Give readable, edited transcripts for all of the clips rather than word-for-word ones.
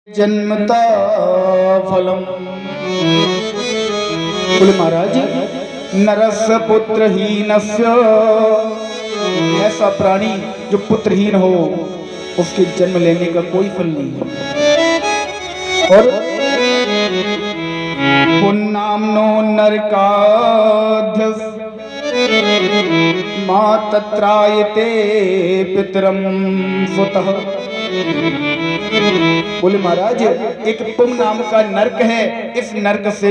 जन्मता फलम। बोले महाराज, नरस्य पुत्रहीनस्य, ऐसा प्राणी जो पुत्रहीन हो उसके जन्म लेने का कोई फल नहीं है। और पुन्नामनो नरकाध्यस मा तत्रायते पितरम सुतः। बोले महाराज, एक पुम नाम का नरक है, इस नरक से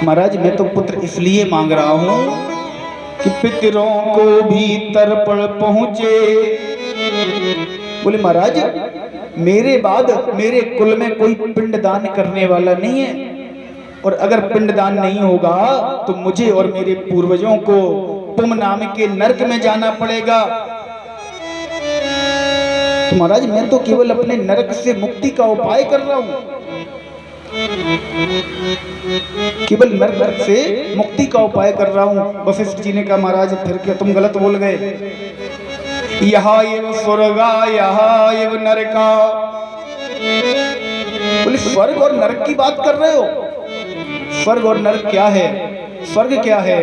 महाराज मैं तो पुत्र इसलिए मांग रहा हूं कि पितरों को भी तर्पण पहुंचे। बोले महाराज, मेरे बाद मेरे कुल में कोई पिंडदान करने वाला नहीं है, और अगर पिंडदान नहीं होगा तो मुझे और मेरे पूर्वजों को पुम नाम के नरक में जाना पड़ेगा। तो महाराज मैं तो केवल अपने नरक से मुक्ति का उपाय कर रहा हूं, केवल नरक से मुक्ति का उपाय कर रहा हूं। वशिष्ठ जी ने कहा महाराज फिर क्या तुम गलत बोल गए, यहाँ एव स्वर्गा यहाँ एव नरका। बोले स्वर्ग और नरक की बात कर रहे हो? स्वर्ग और नरक क्या है? स्वर्ग क्या है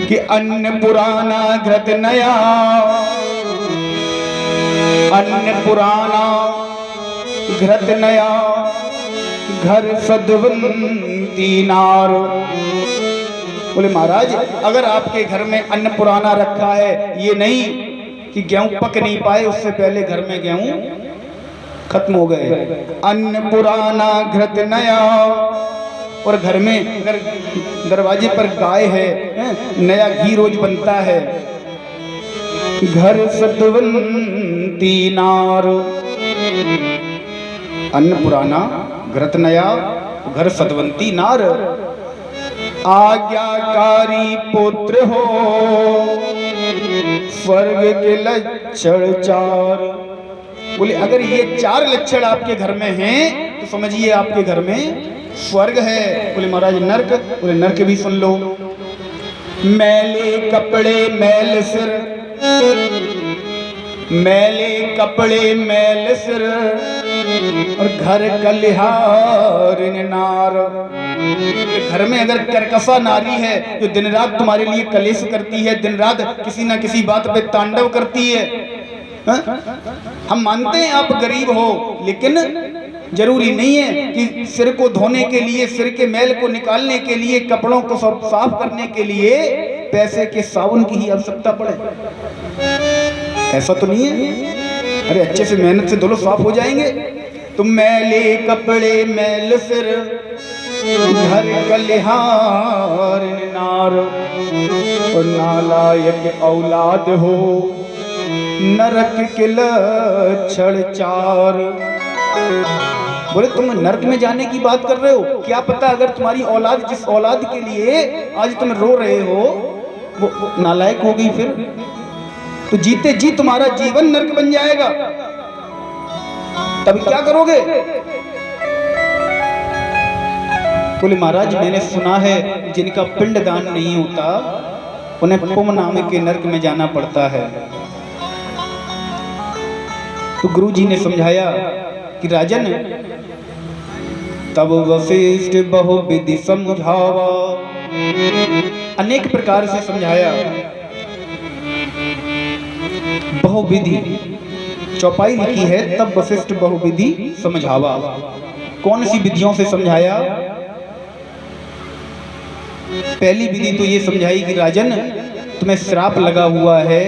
कि अन्न पुराना घृत नया, अन्न पुराना घृत नया, घर सदवंती नार। बोले महाराज, अगर आपके घर में अन्न पुराना रखा है, ये नहीं कि गेहूं पक नहीं पाए उससे पहले घर में गेहूं खत्म हो गए, अन्न पुराना घृत नया। और घर में अगर दरवाजे पर गाय है, नया घी रोज बनता है, घर सतवंती नार। अन्न पुराना घृत नया, घर सतवंती नार। आज्ञाकारी पुत्र हो, स्वर्ग के लक्षण चार। बोले अगर ये चार लक्षण आपके घर में हैं तो समझिए आपके घर में स्वर्ग है। बोले महाराज नरक? बोले नरक भी सुन लो। मैले कपड़े मैल सिर, मैले कपड़े मैल सिर, और घर कलिहार नार। घर में अगर करकसा नारी है जो दिन रात तुम्हारे लिए कलेश करती है, दिन रात किसी ना किसी बात पे तांडव करती है। हम मानते हैं आप गरीब हो, लेकिन जरूरी नहीं है कि सिर को धोने के लिए, सिर के मैल को निकालने के लिए, कपड़ों को साफ करने के लिए पैसे के साबुन की ही आवश्यकता पड़े। ऐसा तो नहीं है। अरे अच्छे से मेहनत से धो साफ हो जाएंगे। तो मैले कपड़े मैल सिर, घर कलिहार नार, और नालायक औलाद हो, नरक के लक्षण चार। बोले तुम नरक में जाने की बात कर रहे हो? क्या पता अगर तुम्हारी औलाद, जिस औलाद के लिए आज तुम रो रहे हो, वो नालायक हो गई, फिर तो जीते जी तुम्हारा जीवन नरक बन जाएगा। तब क्या करोगे? बोले महाराज मैंने सुना है जिनका पिंडदान नहीं होता उन्हें पुम नाम के नरक में जाना पड़ता है। तो गुरु जी ने समझाया कि राजन, तब वशिष्ठ बहुविधि समझावा। अनेक प्रकार से समझाया, बहुविधि चौपाई लिखी है, तब वशिष्ठ बहुविधि समझावा। कौन सी विधियों से समझाया? पहली विधि तो ये समझाई कि राजन तुम्हें श्राप लगा हुआ है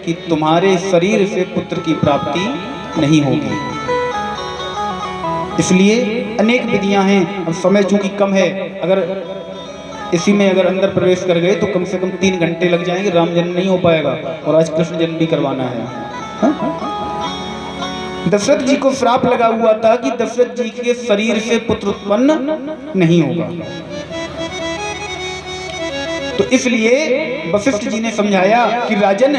कि तुम्हारे शरीर से पुत्र की प्राप्ति नहीं होगी, इसलिए अनेक विधियां हैं। अब समय चूंकि कम है, अगर इसी में अगर अंदर प्रवेश कर गए तो कम से कम 3 घंटे लग जाएंगे, राम जन्म नहीं हो पाएगा, और आज कृष्ण जन्म भी करवाना है। दशरथ जी को श्राप लगा हुआ था कि दशरथ जी के शरीर से पुत्र उत्पन्न नहीं होगा, तो इसलिए वशिष्ठ जी ने समझाया कि राजन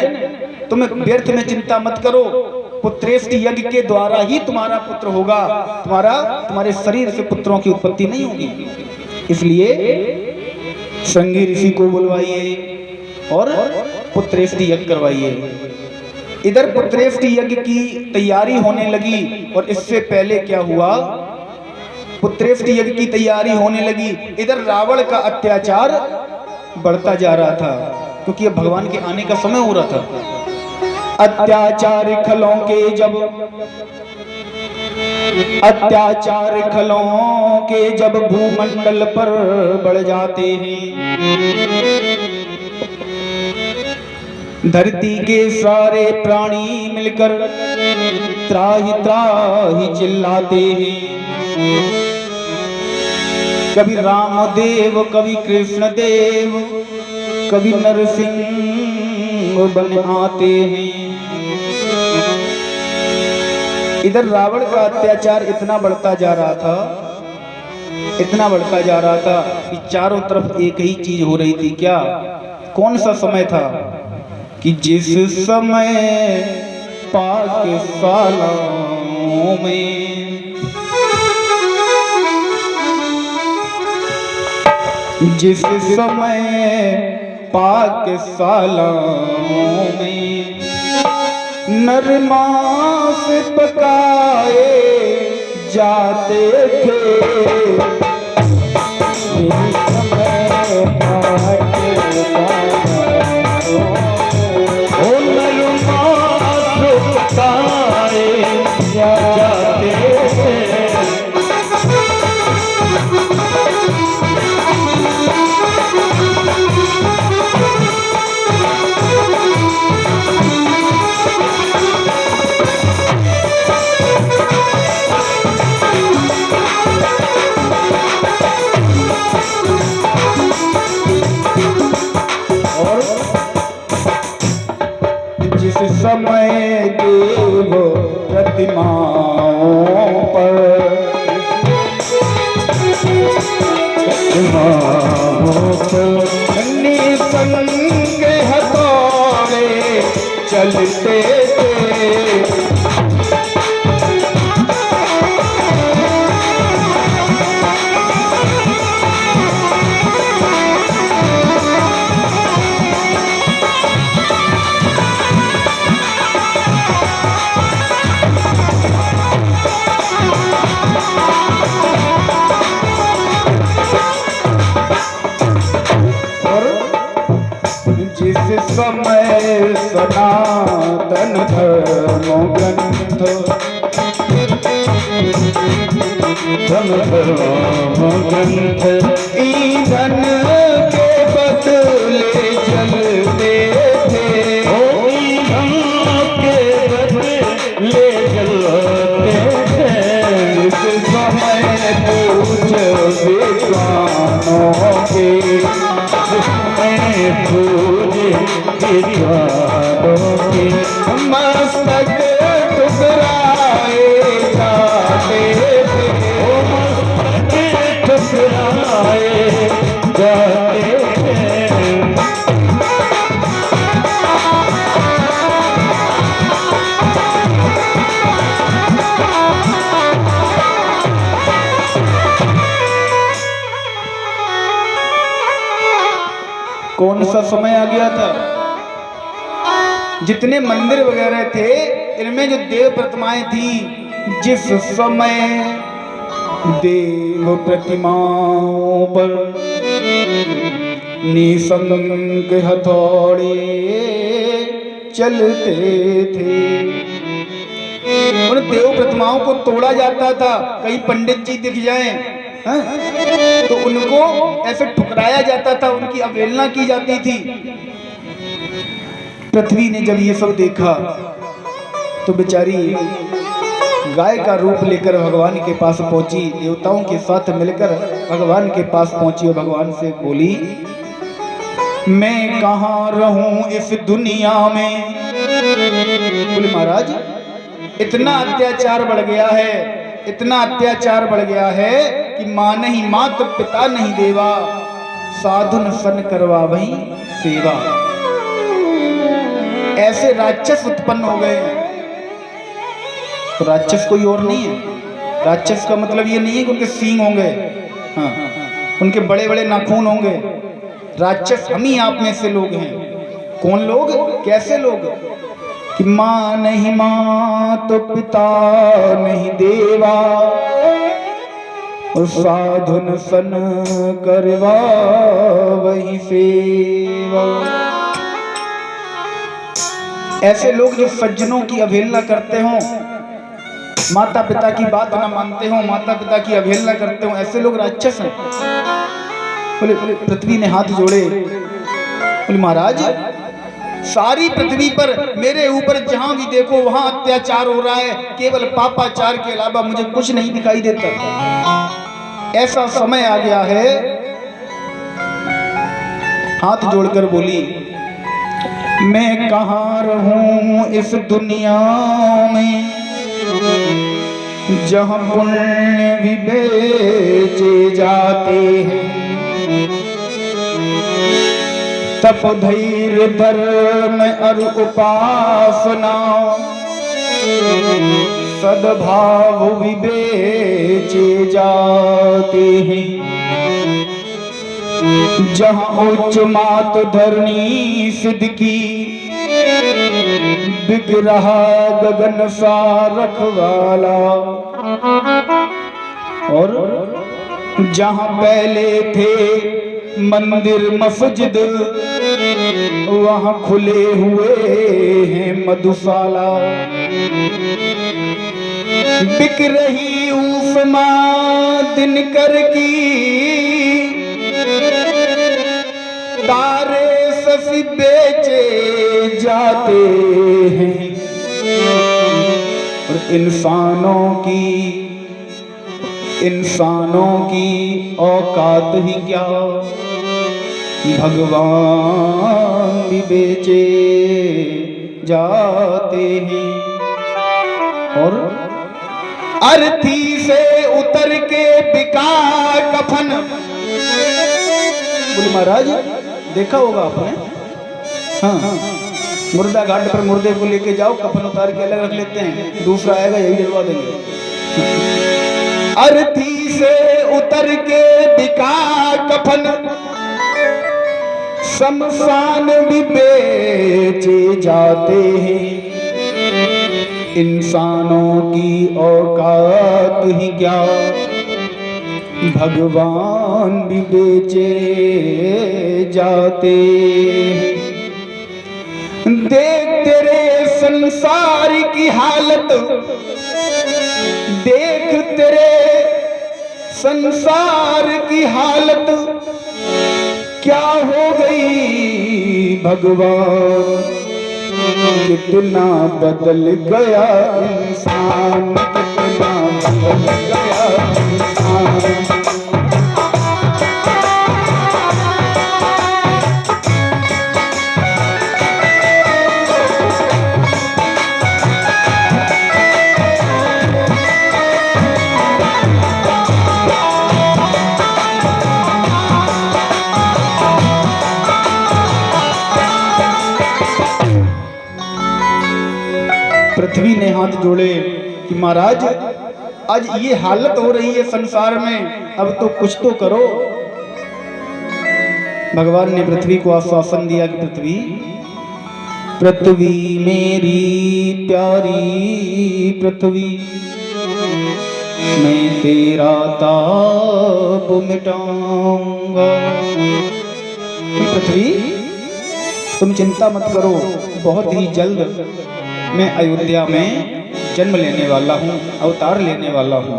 तुम व्यर्थ में चिंता मत करो, पुत्रेष्ठ यज्ञ के द्वारा ही तुम्हारा पुत्र होगा, तुम्हारे शरीर से पुत्रों की उत्पत्ति नहीं होगी। इसलिए श्रृंगी ऋषि को बुलवाइए और पुत्रेष्ठ यज्ञ करवाइए। इधर पुत्रेष्टि यज्ञ की तैयारी होने लगी और इससे पहले क्या हुआ, पुत्रेष्टि यज्ञ की तैयारी होने लगी, इधर रावण का अत्याचार बढ़ता जा रहा था क्योंकि अब भगवान के आने का समय हो रहा था। अत्याचार खलों के जब भूमंडल पर बढ़ जाते हैं, धरती के सारे प्राणी मिलकर त्राहि त्राहि चिल्लाते हैं। कभी रामदेव, कभी कृष्णदेव, कभी नरसिंह बन आते हैं। इधर रावण का अत्याचार इतना बढ़ता जा रहा था, इतना बढ़ता जा रहा था कि चारों तरफ एक ही चीज हो रही थी। क्या, कौन सा समय था कि जिस समय पाकिस्तानों में, जिस समय पाकिस्तानों में नर मांस पकाए जाते थे, समय देव प्रतिमाओं पर निसंग हथौड़े चलते थे। समय सनातन धर्म ग्रंथ ईंधन के बदले जलते थे, ईंधन के बदले जलते थे। इस समय पूछ विद्वानों के, मस्तक ठुकराए जाते थे, मस्तक ठुकराए जाते थे। कौन सा समय आ गया था? जितने मंदिर वगैरह थे इनमें जो देव प्रतिमाएं थी, जिस समय देव प्रतिमाओं पर निसंग हथौड़े चलते थे, उन देव प्रतिमाओं को तोड़ा जाता था। कहीं पंडित जी दिख जाएं तो उनको ऐसे ठुकराया जाता था, उनकी अवहेलना की जाती थी। पृथ्वी ने जब ये सब देखा तो बेचारी गाय का रूप लेकर भगवान के पास पहुंची, देवताओं के साथ मिलकर भगवान के पास पहुंची और भगवान से बोली, मैं कहाँ रहूं इस दुनिया में। बोले महाराज इतना अत्याचार बढ़ गया है, इतना अत्याचार बढ़ गया है कि मां नहीं मात पिता नहीं देवा, साधुन सन करवा वही सेवा। ऐसे राक्षस उत्पन्न हो गए। तो राक्षस कोई और नहीं है। राक्षस का मतलब ये नहीं है कि उनके सींग होंगे, हाँ, उनके बड़े बड़े नाखून होंगे। राक्षस हम ही आप में से लोग हैं। कौन लोग, कैसे लोग? कि माँ नहीं माँ तो पिता नहीं देवा, और साधुन सन करवा वही सेवा। ऐसे लोग जो सज्जनों की अवहेलना करते हो, माता पिता की बात ना मानते हो, माता पिता की अवहेलना करते हो, ऐसे लोग राक्षस हैं। बोले पृथ्वी ने हाथ जोड़े, बोले महाराज सारी पृथ्वी पर मेरे ऊपर जहां भी देखो वहां अत्याचार हो रहा है, केवल पापाचार के अलावा मुझे कुछ नहीं दिखाई देता। ऐसा समय आ गया है। हाथ जोड़कर बोली, मैं कहाँ रहूं इस दुनिया में जहां पुण्य भी बेचे जाते हैं। तप धैर्य धर्म और उपासना सद्भाव भी बेचे जाते हैं। जहां उच्च मात धरणी सिद्ध की बिक रहा गगन सा रखवाला, और जहां पहले थे मंदिर मस्जिद वहां खुले हुए हैं मधुशाला। बिक रही उपमा दिनकर की, तारे ससी बेचे जाते हैं। और इंसानों की औकात ही क्या, भगवान भी बेचे जाते हैं। और अर्थी से उतर के बिका कफन। बोले महाराज देखा होगा आपने, हाँ, मुर्दा घाट पर मुर्दे को लेके जाओ, कफन उतार के अलग रख लेते हैं, दूसरा आएगा यही डलवा देंगे। अर्थी से उतर के बिका कफन, शमशान भी बेचे जाते हैं। इंसानों की औकात ही क्या, भगवान भी बेचे जाते हैं। देख तेरे संसार की हालत, देख तेरे संसार की हालत क्या हो गई भगवान। कितना बदल गया इंसान, कितना बदल गया इंसान। पृथ्वी ने हाथ जोड़े कि महाराज आज ये हालत हो रही है संसार में, अब तो कुछ तो करो। भगवान ने पृथ्वी को आश्वासन दिया कि पृथ्वी मेरी प्यारी पृथ्वी, मैं तेरा ताप मिटाऊंगा। पृथ्वी तुम चिंता मत करो, बहुत ही जल्द मैं अयोध्या में जन्म लेने वाला हूँ, अवतार लेने वाला हूँ।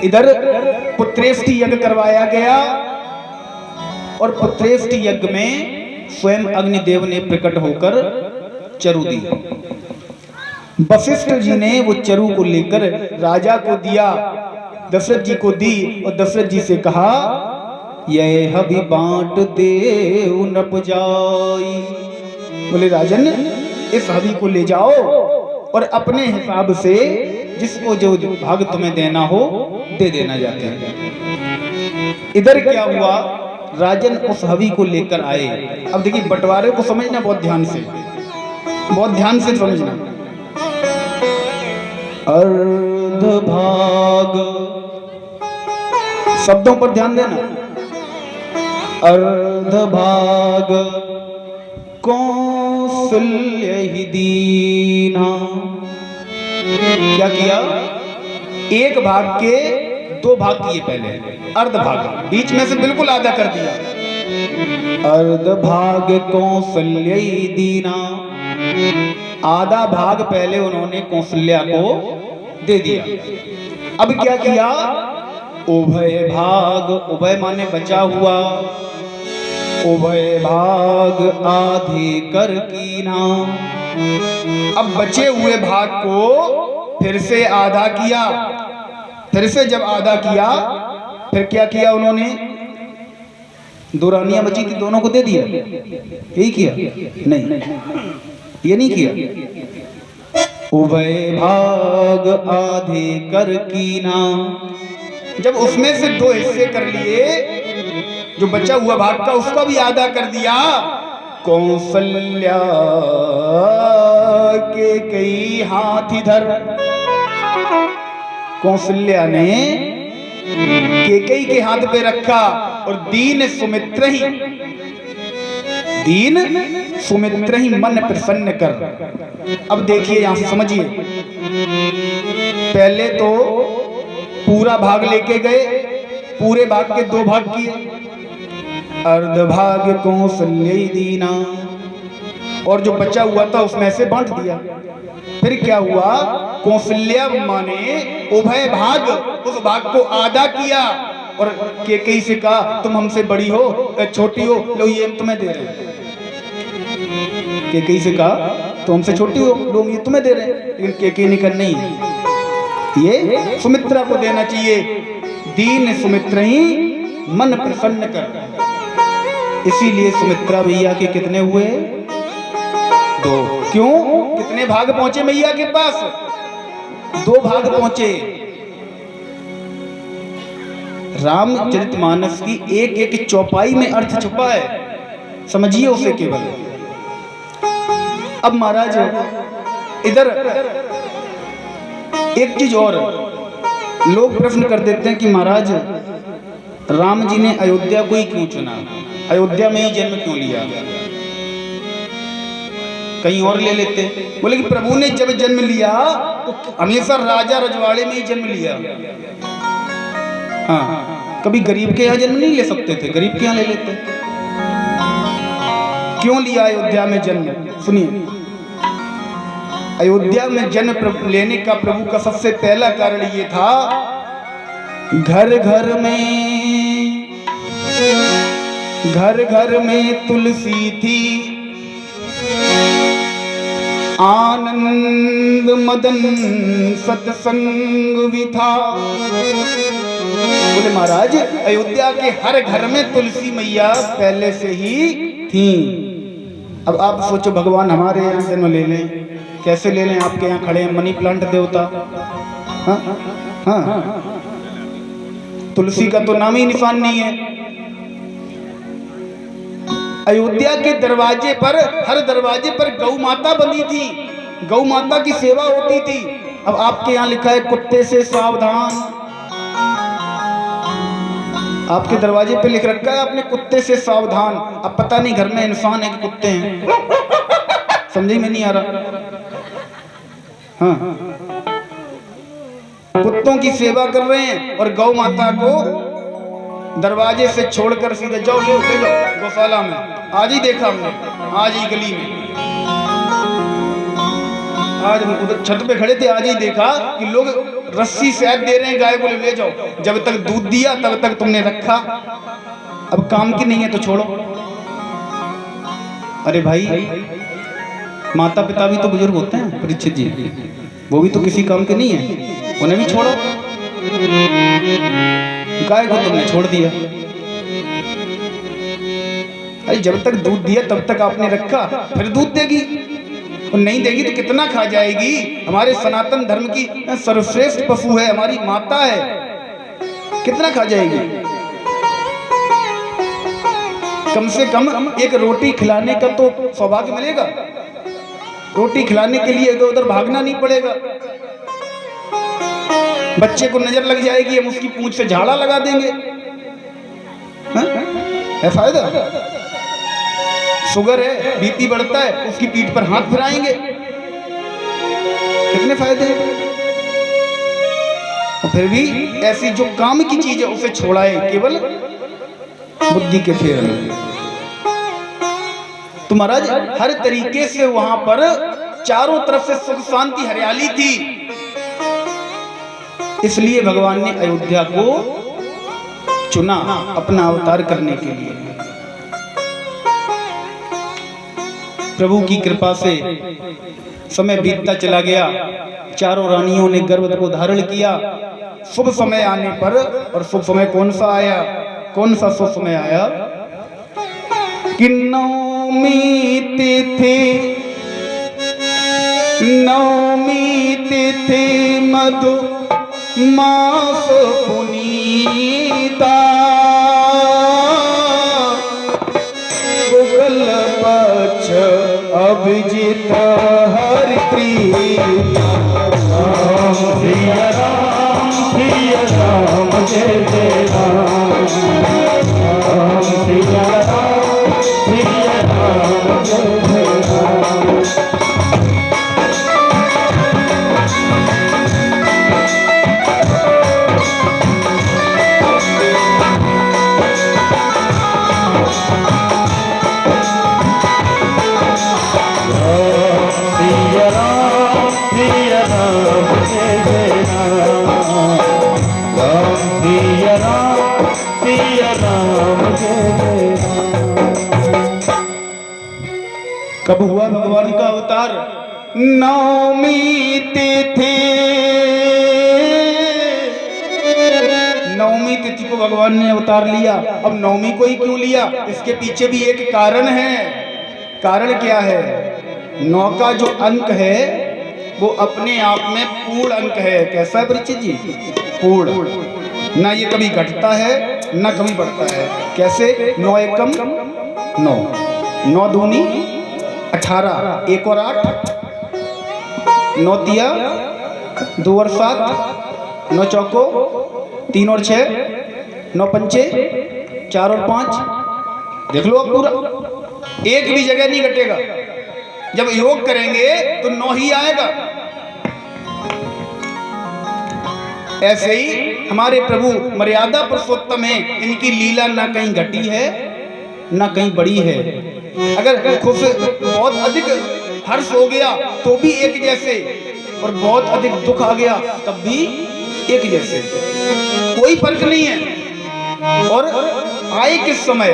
इधर पुत्रेष्टि यज्ञ करवाया गया, और पुत्रेष्टि यज्ञ में स्वयं अग्निदेव ने प्रकट होकर चरु दी। वशिष्ठ जी ने वो चरु को लेकर राजा को दिया, दशरथ जी को दी, और दशरथ जी से कहा यह हवि बांट दे नप जाई। बोले राजन इस हवि को ले जाओ और अपने हिसाब से जिसको जो भाग तुम्हें देना हो दे देना जाते हैं। इधर क्या हुआ, राजन उस हवि को लेकर आए। अब देखिए बंटवारे को समझना बहुत ध्यान से, बहुत ध्यान से समझना। अर्ध भाग शब्दों पर ध्यान देना। अर्ध भाग कौन कौसल्य ही दीना। क्या किया? एक भाग के दो भाग किए पहले, अर्ध भाग, बीच में से बिल्कुल आधा कर दिया। अर्ध भाग कौसल्य ही दीना, आधा भाग पहले उन्होंने कौसल्या को दे दिया। अब क्या किया? उभय भाग, उभय माने बचा हुआ, उभय भाग आधे कर कीना। अब बचे हुए भाग को फिर से आधा किया। फिर से जब आधा किया, फिर क्या किया उन्होंने? दो रानियां बची थी, दोनों को दे दिया। यही किया? नहीं, ये नहीं किया। उभय भाग आधे कर कीना, जब उसमें से दो हिस्से कर लिए, जो बचा हुआ भाग का उसका भी आधा कर दिया। कौसल्या के कई हाथ इधर, कौसल्या ने केकई के हाथ पे रखा और दीन सुमित्र ही, दीन सुमित्र ही मन प्रसन्न कर। अब देखिए यहां से समझिए, पहले तो पूरा भाग लेके गए, पूरे भाग के दो भाग किए, अर्ध भाग कौसल्य दीना, और जो बचा हुआ था उसमें से बांट दिया। फिर क्या हुआ? कौसल्या माने उभय भाग, उस भाग को आधा किया और केकई से कहा तुम हमसे बड़ी हो छोटी हो, लो ये तुम्हें दे रहे हैं। केकई से कहा तुम हमसे छोटी हो, लोग ये तुम्हें दे रहे हैं। लेकिन केकई ने कहा नहीं, ये सुमित्रा को देना चाहिए। दीन सुमित्र ही मन प्रसन्न कर। इसीलिए सुमित्रा भैया के कितने हुए? दो। क्यों? कितने भाग पहुंचे मैया के पास? दो भाग पहुंचे। रामचरितमानस की एक एक चौपाई में अर्थ छुपा है, समझिए उसे केवल। अब महाराज इधर एक चीज और, लोग प्रश्न कर देते हैं कि महाराज राम जी ने अयोध्या को ही क्यों चुना, अयोध्या में ही जन्म क्यों लिया, कहीं और ले लेते। बोले कि प्रभु ने जब जन्म लिया तो हमेशा राजा रजवाड़े में ही जन्म लिया। हाँ, कभी गरीब के यहाँ जन्म नहीं ले सकते थे, गरीब के यहाँ ले लेते। क्यों लिया अयोध्या में जन्म? सुनिए, अयोध्या में जन्म लेने का प्रभु का सबसे पहला कारण ये था, घर घर में तुलसी थी, आनंद मदन सत्संग भी था। बोले महाराज अयोध्या के हर घर में तुलसी मैया पहले से ही थी। अब आप सोचो भगवान हमारे यहाँ जन्म ले लें, कैसे ले लें? आपके यहाँ खड़े हैं मनी प्लांट देवता। हाँ हाँ, तुलसी का तो नाम ही निशान नहीं है। अयोध्या के दरवाजे पर, हर दरवाजे पर गौ माता बंधी थी, गौ माता की सेवा होती थी। अब आपके यहाँ लिखा है कुत्ते से सावधान, आपके दरवाजे पे लिख रखा है आपने कुत्ते से सावधान। अब पता नहीं घर में इंसान है कि कुत्ते हैं, समझ में नहीं आ रहा। हाँ, कुत्तों की सेवा कर रहे हैं और गौ माता को दरवाजे से छोड़कर सीधे जाओ ले जाओ गौशाला में। आज ही देखा हमने, आज ही गली में, आज हम उधर छत पे खड़े थे, आज ही देखा कि लोग रस्सी से दे रहे हैं गाय को, ले जाओ, जब तक दूध दिया तब तक तुमने रखा, अब काम की नहीं है तो छोड़ो। अरे भाई, माता पिता भी तो बुजुर्ग होते हैं परीक्षित जी, वो भी तो किसी काम के नहीं है, उन्हें भी छोड़ो। गाय को तुमने छोड़ दिया, अरे जब तक दूध दिया तब तक आपने रखा, फिर दूध देगी और नहीं देगी तो कितना खा जाएगी। हमारे सनातन धर्म की सर्वश्रेष्ठ पशु है, हमारी माता है, कितना खा जाएगी? कम से कम एक रोटी खिलाने का तो सौभाग्य मिलेगा, रोटी खिलाने के लिए इधर उधर भागना नहीं पड़ेगा। बच्चे को नजर लग जाएगी, हम उसकी पूंछ से झाड़ा लगा देंगे, है फायदा? शुगर है, बीपी बढ़ता है, उसकी पीठ पर हाथ फिराएंगे, कितने फायदे हैं। और फिर भी ऐसी जो काम की चीज है उसे छोड़ाए केवल बुद्धि के फेर में। तो महाराज हर तरीके से वहां पर चारों तरफ से सुख शांति हरियाली थी, इसलिए भगवान ने अयोध्या को चुना अपना अवतार करने के लिए। प्रभु की कृपा से समय बीतता चला गया, चारों रानियों ने गर्भ को धारण किया। शुभ समय आने पर, और शुभ समय कौन सा आया, कौन सा शुभ समय आया कि नवमी तिथि मधु मास पुनीता, शुक्ल पक्ष अभिजित हरि प्रीता। सिया राम जय जय राम, सिया राम जय जय राम। कब हुआ भगवान का अवतार? नवमी तिथि। नवमी तिथि को भगवान ने अवतार लिया। अब नवमी को ही क्यों लिया? इसके पीछे भी एक कारण है। कारण क्या है? 9 का जो अंक है वो अपने आप में पूर्ण अंक है। कैसा है परीक्षित जी? पूर्ण। ना ये कभी घटता है ना कभी बढ़ता है। कैसे? 9 एकम 9, 9 दूनी 18, 1 और 8, 9 तिया 2 और 7, 9 चौको 3 और 6, 9 पंचे 4 और 5। देख लो अब पूरा, एक भी जगह नहीं घटेगा। जब योग करेंगे तो 9 ही आएगा। ऐसे ही हमारे प्रभु मर्यादा पुरुषोत्तम है, इनकी लीला ना कहीं घटी है ना कहीं बड़ी है। अगर खुद बहुत अधिक हर्ष हो गया तो भी एक जैसे, और बहुत अधिक दुख आ गया तब भी एक जैसे, कोई फर्क नहीं है। और आए किस समय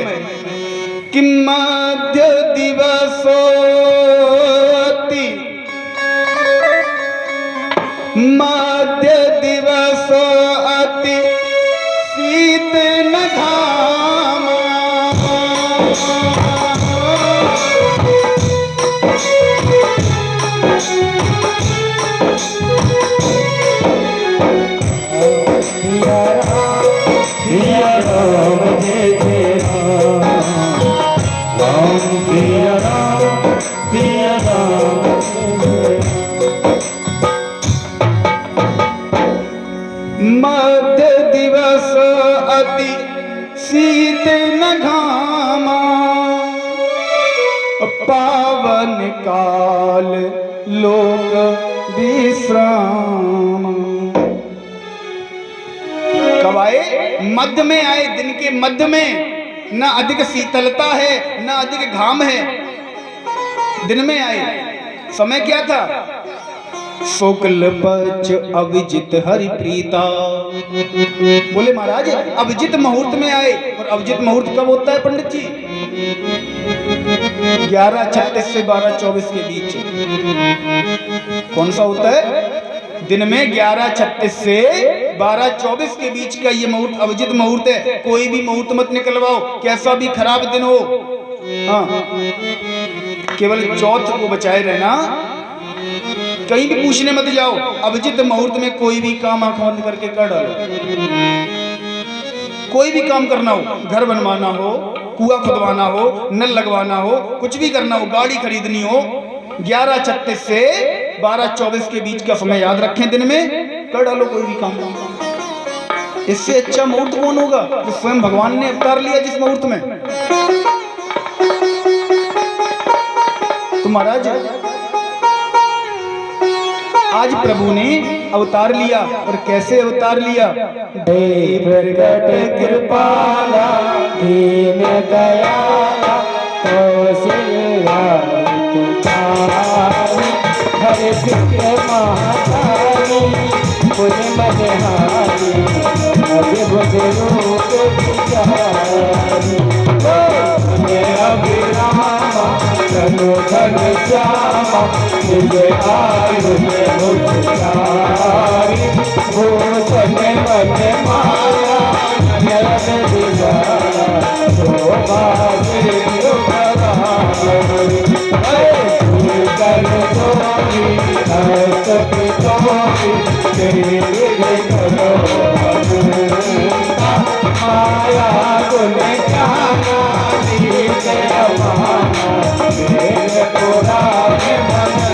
कि मध्य दिवसोति, मध्य दिवस अति शीत न घाम, मध्य दिवस अति शीत न घामा, पावन काल लोक विश्राम। कब आए? मध्य में आए, दिन के मध्य में। ना अधिक शीतलता है ना अधिक घाम है, दिन में आए। समय क्या था? शुक्ल पक्ष अभिजित हरि प्रीता। बोले महाराज अभिजित मुहूर्त में आए। और अभिजित मुहूर्त कब होता है पंडित जी? 11:36 से 12:24 के बीच। कौन सा होता है? दिन में 11:36 से 12:24 के बीच का ये मुहूर्त अभिजित मुहूर्त है। कोई भी मुहूर्त मत निकलवाओ, कैसा भी खराब दिन हो। हाँ, केवल चौथ को बचाए रहना, कहीं भी पूछने मत जाओ। अभिजित मुहूर्त में कोई भी काम आंख बंद करके कर डालो। कोई भी काम करना हो, घर बनवाना हो, कुआं खुदवाना हो, नल लगवाना हो, कुछ भी करना हो, गाड़ी खरीदनी हो, 11:36 से 12:24 के बीच का समय याद रखें, दिन में कर डालो कोई भी काम। इससे अच्छा मुहूर्त कौन होगा? जो स्वयं भगवान ने अवतार लिया जिस मुहूर्त में। तो महाराज आज प्रभु ने अवतार लिया, और कैसे अवतार लिया? प्रगट कृपाला दीन दयाला कौशल्या हर विद्य महातारी पुण्य मदहारी अद्भुत रूप विचारी अभिरामा तनु धन श्यामा निज आयुष मुचारी भूषण मन माया नयन दिलारा शोभा कर सोनी हस्त पितोनी तेरे करो माया गुण जाना दीन अमाना मेरे पुराण मन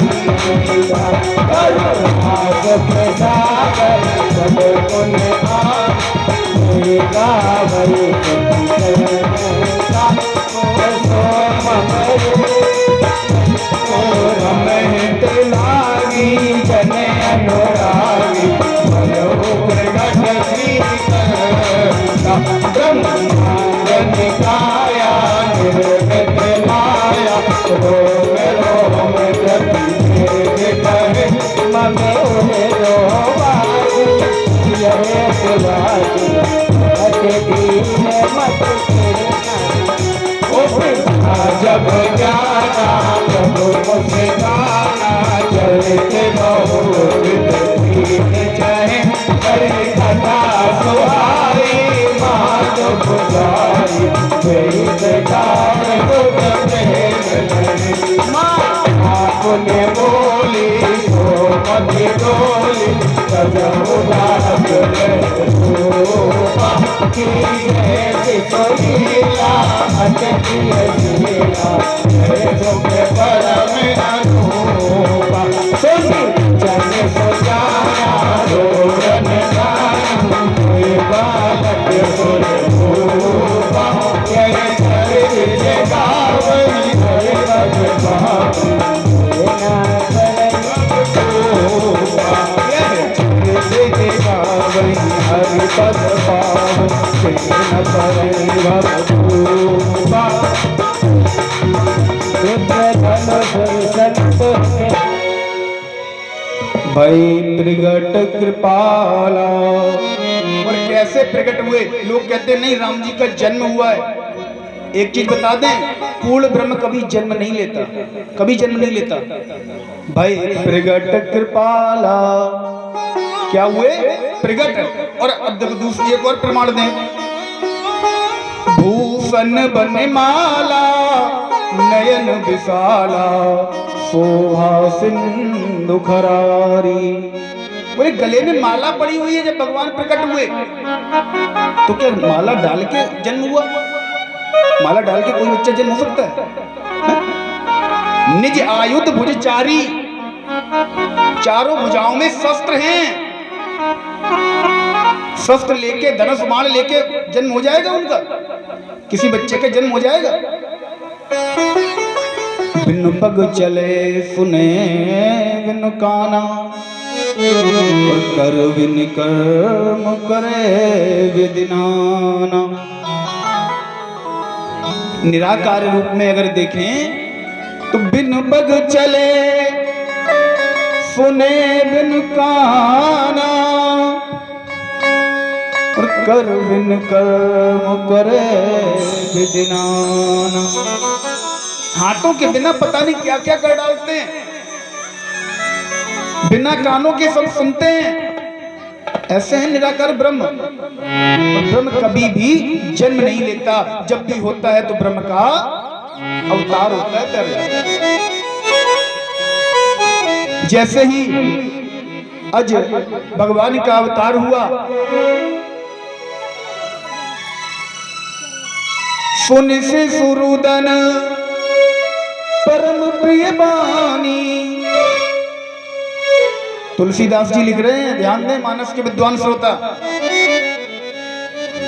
आज प्रसाद सब गुण गावई लागी जन अनुरागी प्रगट श्री ब्रह्मांड काया निर्गत माया रोम रोम ममे रोवागी यह शिवाजी दीन मत जब जाना प्रभु मुझे गाना चलते बहुत चाहे करे कथा सुहारी मात पुजारी आपने बोली सो मधि डोली भाई प्रगट कृपाला। और कैसे प्रकट हुए? लोग कहते नहीं राम जी का जन्म हुआ है। एक चीज बता दें, पूर्ण ब्रह्म कभी जन्म नहीं लेता, कभी जन्म नहीं लेता। भाई प्रगट कृपाला क्या हुए? प्रगट। और अब दूसरी एक और प्रमाण दें, भूषण बन माला नयन विशाला शोभा सिंधु खरारी। बोले गले में माला पड़ी हुई है जब भगवान प्रकट हुए, तो क्या माला डाल के जन्म हुआ? माला डाल के कोई बच्चा जन्म हो सकता है? निज आयुध भुजचारी, चारों भुजाओं में शस्त्र हैं, शस्त्र लेके धनुष बाण लेके जन्म हो जाएगा उनका? किसी बच्चे का जन्म हो जाएगा? बिन पग चले सुने बिन काना, कर बिन कर्म करे विदिनाना। निराकार रूप में अगर देखें तो बिन पग चले सुने बिन काना, और कर बिन कर्म करे विदिनाना। हाथों के बिना पता नहीं क्या क्या कर डालते हैं, बिना कानों के सब सुनते हैं। ऐसे है निराकार ब्रह्म। और ब्रह्म कभी भी जन्म नहीं लेता, जब भी होता है तो ब्रह्म का अवतार होता है। जैसे ही आज भगवान का अवतार हुआ, सुन से सुरुदन परम प्रिय बानी। तुलसीदास जी लिख रहे हैं, ध्यान दें मानस के विद्वान श्रोता।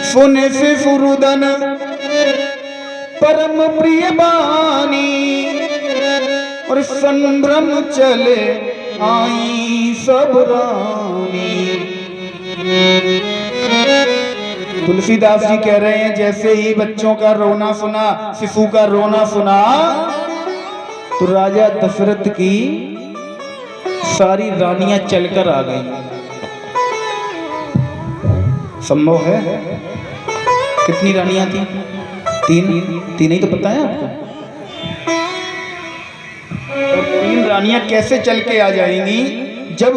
सुने से सुरुदन परम प्रिय बानी, और संभ्रम चले आई सब रानी। तुलसीदास जी कह रहे हैं जैसे ही बच्चों का रोना सुना, शिशु का रोना सुना, तो राजा दशरथ की सारी रानियां चलकर आ गई। संभव है? कितनी रानियां थी? तीन ही तो पता है आपको। और 3 रानियां कैसे चल के आ जाएंगी? जब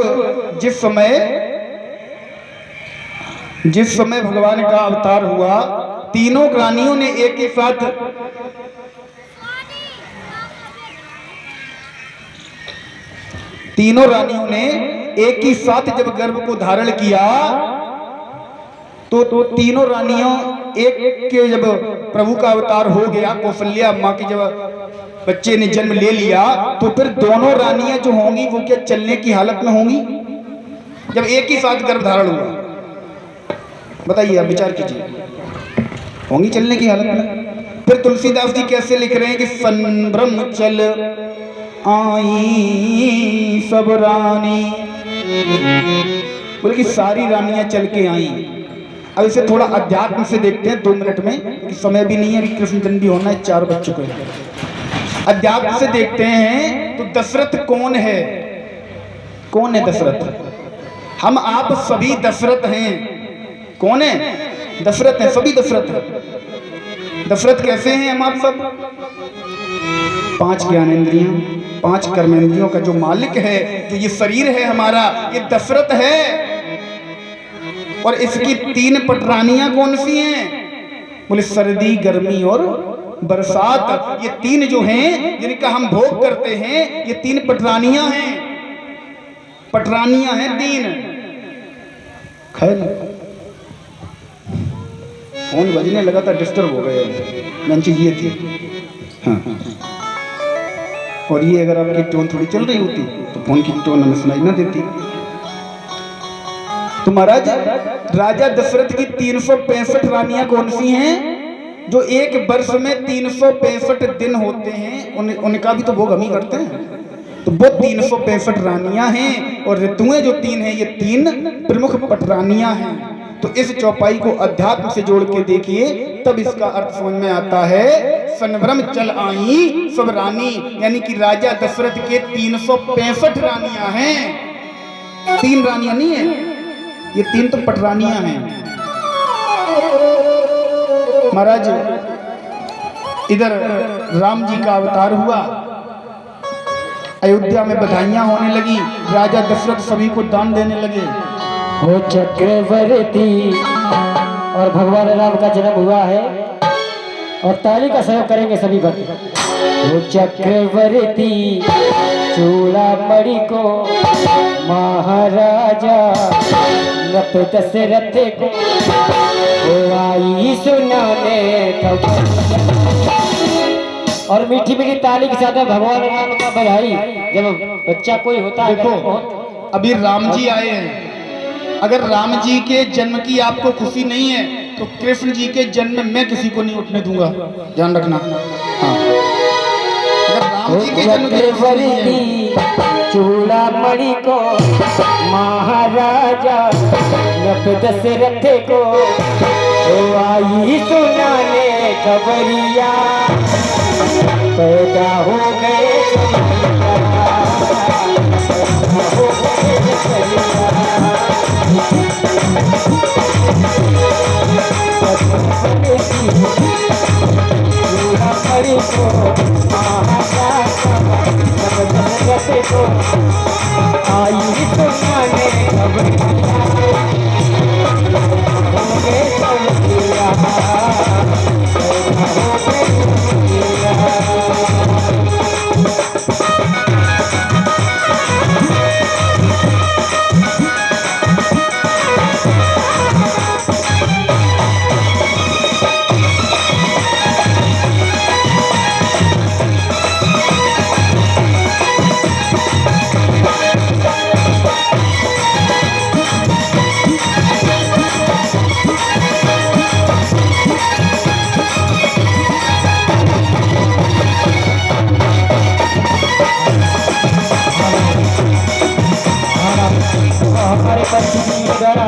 जिस समय भगवान का अवतार हुआ, तीनों रानियों ने एक ही साथ जब गर्भ को धारण किया, तो तीनों रानियों एक के जब प्रभु का अवतार हो गया, कौशल्या माँ की जब बच्चे ने जन्म ले लिया, तो फिर दोनों रानियां जो होंगी वो क्या चलने की हालत में होंगी? जब एक ही साथ गर्भ धारण हुआ, बताइए आप विचार कीजिए, होंगी चलने की हालत में? फिर तुलसीदास जी कैसे लिख रहे हैं कि संभ्रम चल आई सब रानी, बोले कि सारी रानियां चल के आई। अब इसे थोड़ा अध्यात्म से देखते हैं 2 मिनट में, समय भी नहीं है, अभी कृष्ण जन्म भी होना है, 4 बज चुके हैं। अध्यात्म से देखते हैं तो दशरथ कौन है? कौन है दशरथ? हम आप सभी दशरथ हैं। कौन है? दशरथ है, सभी दशरथ हैं। दशरथ कैसे हैं हम आप सब? 5 ज्ञानेंद्रियां, 5 कर्मेंद्रियों का जो मालिक है, जो ये शरीर है हमारा, ये दशरथ है। और इसकी 3 पटरानियां कौन सी हैं? बोले सर्दी, गर्मी और बरसात। ये 3 जो हैं जिनका हम भोग करते हैं, ये 3 पटरानियां हैं। पटरानियां हैं 3। खैर फोन बजने लगा था, डिस्टर्ब हो गया। मेन चीज ये थी। हाँ। और ये अगर आपकी टोन थोड़ी चल रही होती तो फोन की टोन हमें सुनाई ना देती। तो महाराज राजा दशरथ की 365 रानियां कौन सी हैं? जो एक वर्ष में 365 दिन होते हैं, उनका भी तो भोग हम ही करते हैं। तो वो 365 रानियां हैं, और ऋतुएं जो 3 हैं, ये 3 प्रमुख पटरानियां हैं। तो इस चौपाई को अध्यात्म से जोड़ के देखिए, तब इसका अर्थ समझ में आता है। संभ्रम चल आई सब रानी, यानी कि राजा दशरथ के 365 रानियां हैं। 3 रानियां नहीं है, ये 3 तो पटरानियां हैं। महाराज इधर राम जी का अवतार हुआ, अयोध्या में बधाइयां होने लगी, राजा दशरथ सभी को दान देने लगे। हो चक्रवर्ती, और भगवान राम का जन्म हुआ है, और ताली का सहयोग करेंगे सभी भक्त। हो चक्रवर्ती चूड़ामणि को महाराजा नप दशरथ को आई सुनाने खबर। और मीठी मीठी ताली के साथ भगवान राम का बधाई। जब बच्चा कोई होता है, देखो अभी राम जी आए हैं, अगर राम जी के जन्म की आपको खुशी नहीं है तो कृष्ण जी के जन्म में मैं किसी को नहीं उठने दूंगा, ध्यान रखना। हाँ, अगर राम जी के जन्म की खुशी नहीं है, चूड़ामणि को महाराजा नप दशरथ को आई सुनाने खबरिया, पैदा हो गए चूड़ामणि को महाराजा नप दशरथ को आई सुनाने खबरिया, हो गए खबरिया, पैदा हो गए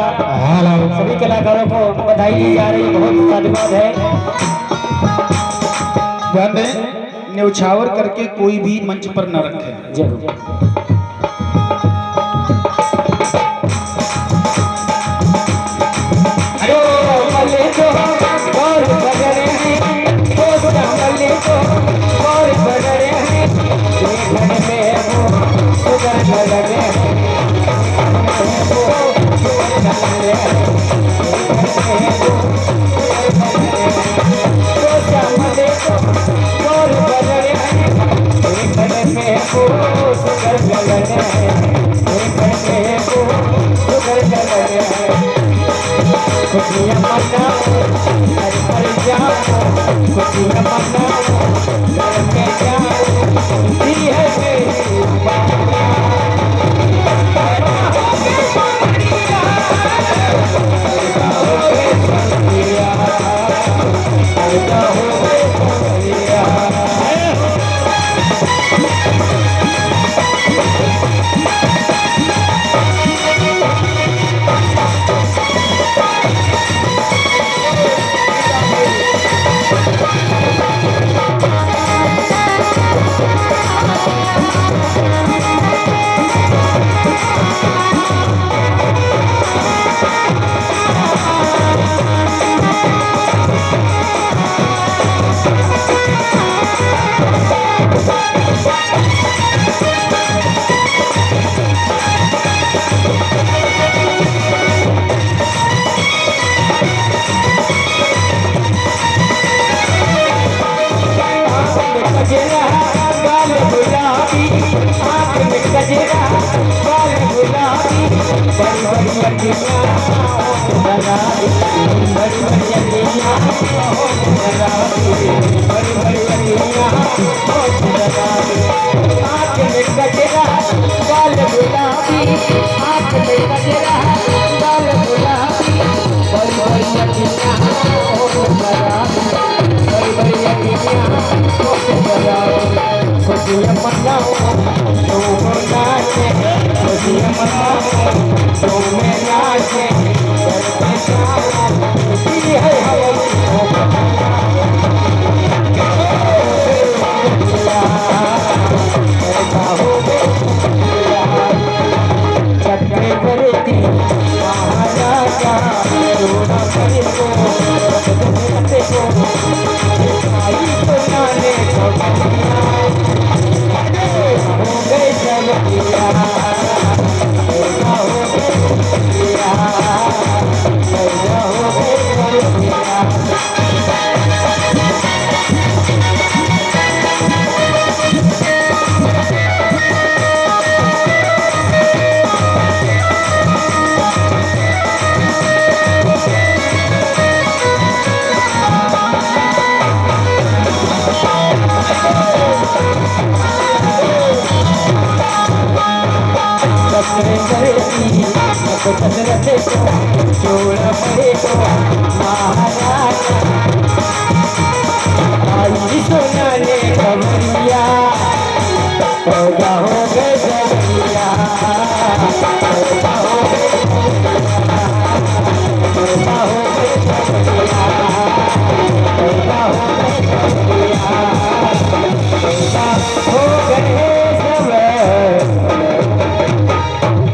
सभी कलाकारों को बधाई दी जा रही है, बहुत साधुवाद है। ध्यान दें, न्यौछावर करके कोई भी मंच पर न रखे। जरूर। खुशियाँ मनाओ, घर घर जाओ, खुशियाँ मनाओ, घर में जाओ, दी है मेरी बात।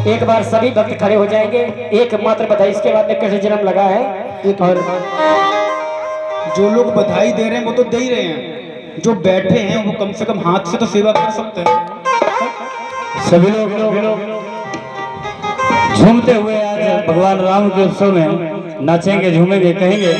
एक बार सभी भक्त खड़े हो जाएंगे, एक मात्र बधाई, इसके बाद में कृष्ण जन्म लगा है। और जो लोग बधाई दे रहे हैं वो तो दे ही रहे हैं, जो बैठे हैं वो कम से कम हाथ से तो सेवा कर सकते हैं। सभी लोग झूमते हुए आज भगवान राम के उत्सव में नाचेंगे, झूमेंगे, कहेंगे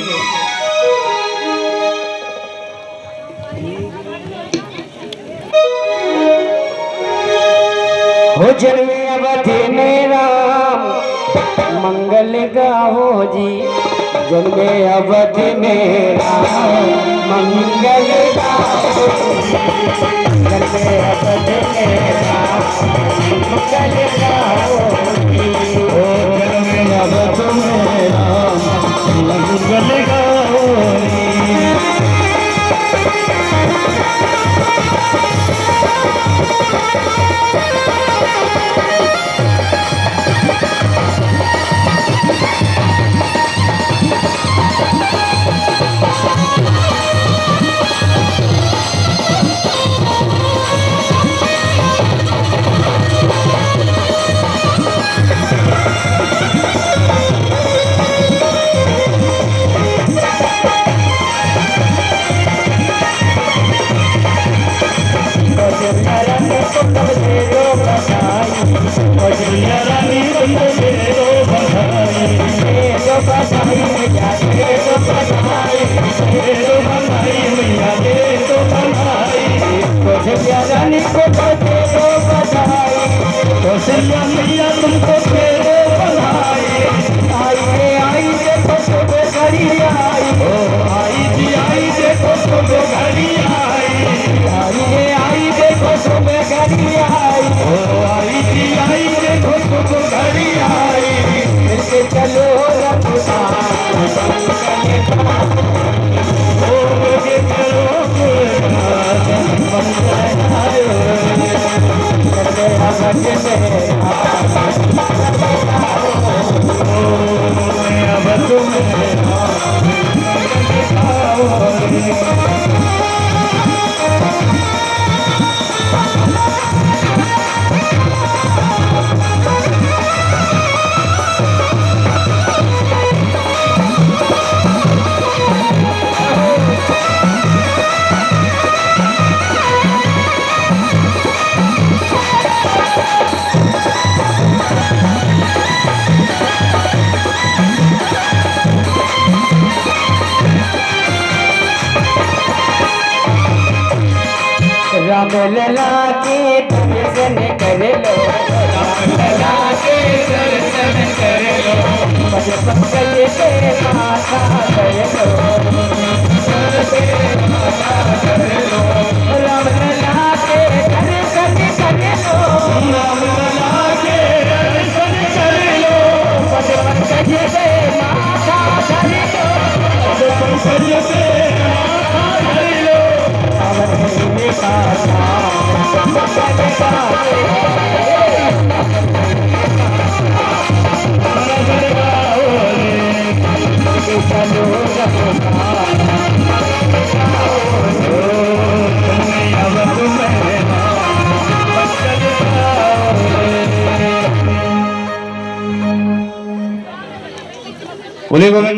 हो जन्मे अवधि में राम मंगल गाहो जी, जन्मे अवधि में राम मंगल गाहो जी, जन्मे अवधि में राम मंगल गाहो जी, ओ जन्मे अवधि में राम मंगल गाहो जी। बधाई मैया दे दो बधाई, दे दो बधाई मैया दे दो बधाई। कौशल्या रानी को दे दो बधाई, कौशल्या मैया तुमको दे दो बधाई। आई रे आई देखो शुभ घड़ी आई, ओ आई जी आई देखो शुभ घड़ी आई, आई रे आई देखो शुभ घड़ी आई, ओ आई जी आई देखो शुभ घड़ी आई। मिलके चलो रखना ओ मिलके चलो राम लला के दर्शन कर लो, राम लला के दर्शन कर लो, पद पंकज पे माथा कर लो, राम लला के दर्शन कर लो, राम लला के दर्शन कर लो, पद पंकज पे माथा कर लो, पद पंकज पे माथा कर लो। बोले गोविंद